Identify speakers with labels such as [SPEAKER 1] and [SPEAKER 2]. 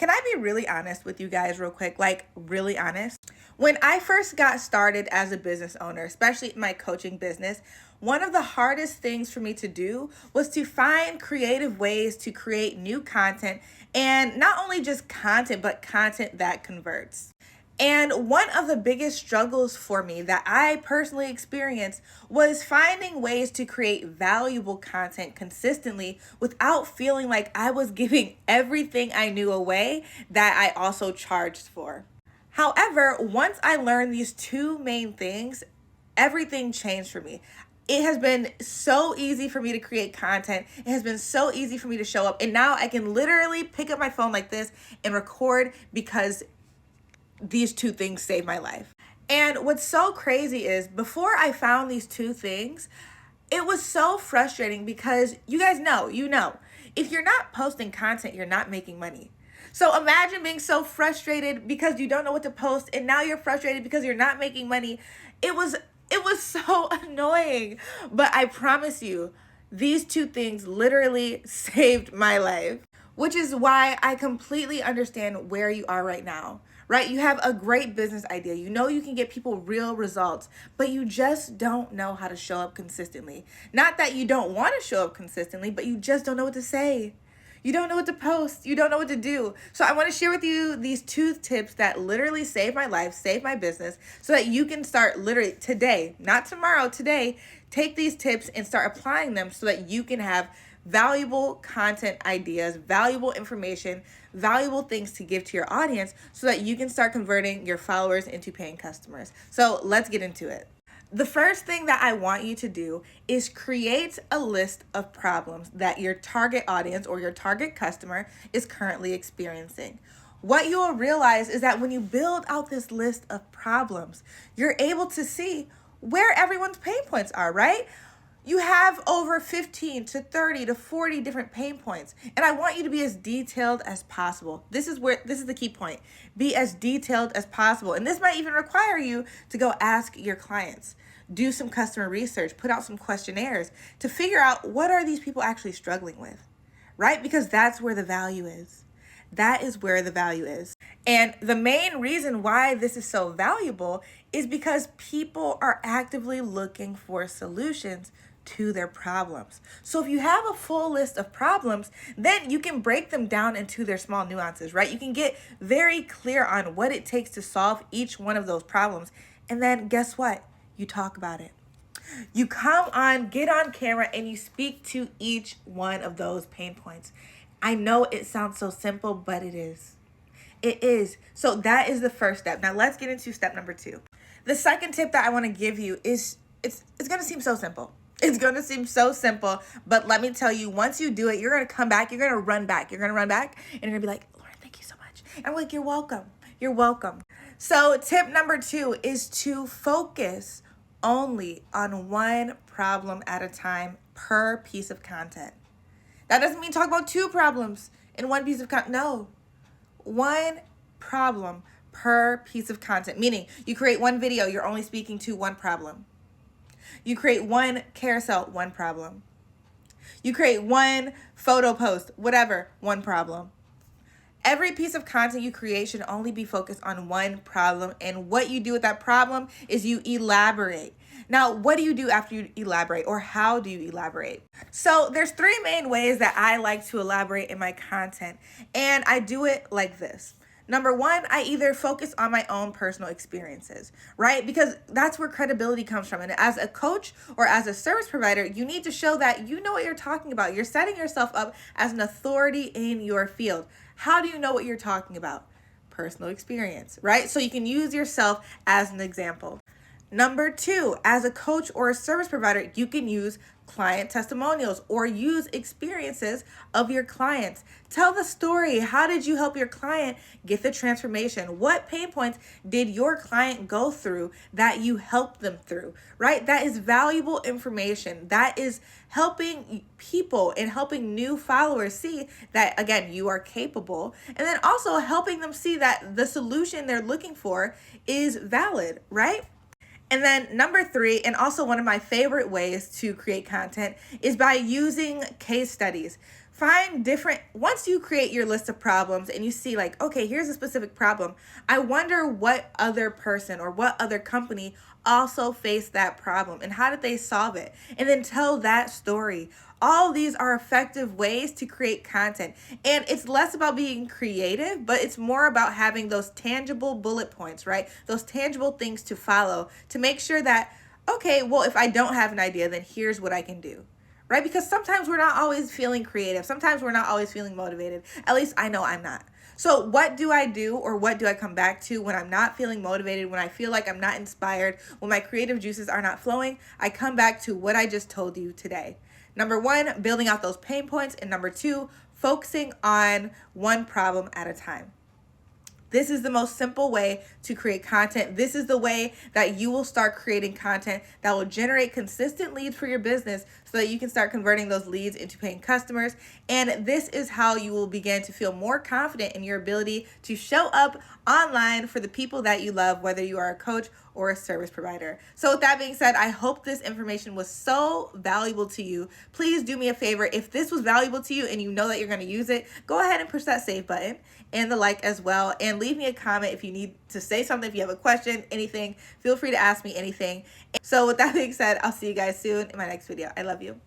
[SPEAKER 1] Can I be really honest with you guys real quick? Like, really honest? When I first got started as a business owner, especially in my coaching business, one of the hardest things for me to do was to find creative ways to create new content, and not only just content, but content that converts. And one of the biggest struggles for me that I personally experienced was finding ways to create valuable content consistently without feeling like I was giving everything I knew away that I also charged for. However, once I learned these two main things, everything changed for me. It has been so easy for me to create content. It has been so easy for me to show up. And now I can literally pick up my phone like this and record because these two things saved my life. And what's so crazy is before I found these two things, it was so frustrating because you guys know, if you're not posting content, you're not making money. So imagine being so frustrated because you don't know what to post, and now you're frustrated because you're not making money. It was so annoying. But I promise you, these two things literally saved my life, which is why I completely understand where you are right now. Right? You have a great business idea. You know you can get people real results, but you just don't know how to show up consistently. Not that you don't want to show up consistently, but you just don't know what to say. You don't know what to post. You don't know what to do. So I want to share with you these two tips that literally saved my life, saved my business, so that you can start literally today, not tomorrow, today, take these tips and start applying them so that you can have valuable content ideas, valuable information, valuable things to give to your audience so that you can start converting your followers into paying customers. So let's get into it. The first thing that I want you to do is create a list of problems that your target audience or your target customer is currently experiencing. What you will realize is that when you build out this list of problems, you're able to see where everyone's pain points are, right? You have over 15 to 30 to 40 different pain points. And I want you to be as detailed as possible. This is the key point. Be as detailed as possible. And this might even require you to go ask your clients. Do some customer research, put out some questionnaires to figure out what are these people actually struggling with, right? Because that's where the value is. That is where the value is. And the main reason why this is so valuable is because people are actively looking for solutions to their problems. So if you have a full list of problems, then you can break them down into their small nuances, right? You can get very clear on what it takes to solve each one of those problems. And then guess what? You talk about it. You come on, get on camera, and you speak to each one of those pain points. I know it sounds so simple, but it is. It is. So that is the first step. Now let's get into step number 2. The second tip that I want to give you is it's going to seem so simple. It's going to seem so simple, but let me tell you, once you do it, you're going to come back, you're going to run back, and you're going to be like, Lauren, thank you so much. And I'm like, you're welcome. You're welcome. So tip number 2 is to focus only on one problem at a time per piece of content. That doesn't mean talk about 2 problems in one piece of content. No, one problem per piece of content, meaning you create one video, you're only speaking to one problem. You create one carousel, one problem. You create one photo post, whatever, one problem. Every piece of content you create should only be focused on one problem. And what you do with that problem is you elaborate. Now, what do you do after you elaborate, or how do you elaborate? So there's 3 main ways that I like to elaborate in my content. And I do it like this. Number 1, I either focus on my own personal experiences, right? Because that's where credibility comes from. And as a coach or as a service provider, you need to show that you know what you're talking about. You're setting yourself up as an authority in your field. How do you know what you're talking about? Personal experience, right? So you can use yourself as an example. Number 2, as a coach or a service provider, you can use client testimonials or use experiences of your clients. Tell the story. How did you help your client get the transformation? What pain points did your client go through that you helped them through, right? That is valuable information. That is helping people and helping new followers see that, again, you are capable, and then also helping them see that the solution they're looking for is valid, right? And then number 3, and also one of my favorite ways to create content, is by using case studies. find different, once you create your list of problems and you see like, okay, here's a specific problem, I wonder what other person or what other company also faced that problem and how did they solve it, and then tell that story. All these are effective ways to create content, and it's less about being creative, but it's more about having those tangible bullet points, right? Those tangible things to follow to make sure that, okay, well, if I don't have an idea, then here's what I can do, right? Because sometimes we're not always feeling creative. Sometimes we're not always feeling motivated. At least I know I'm not. So what do I do, or what do I come back to when I'm not feeling motivated, when I feel like I'm not inspired, when my creative juices are not flowing? I come back to what I just told you today. Number one, building out those pain points. And number two, focusing on one problem at a time. This is the most simple way to create content. This is the way that you will start creating content that will generate consistent leads for your business so that you can start converting those leads into paying customers. And this is how you will begin to feel more confident in your ability to show up online for the people that you love, whether you are a coach or a service provider. So with that being said, I hope this information was so valuable to you. Please do me a favor. If this was valuable to you and you know that you're going to use it, go ahead and push that save button and the like as well. And leave me a comment if you need to say something, if you have a question, anything. Feel free to ask me anything. So with that being said, I'll see you guys soon in my next video. I love you.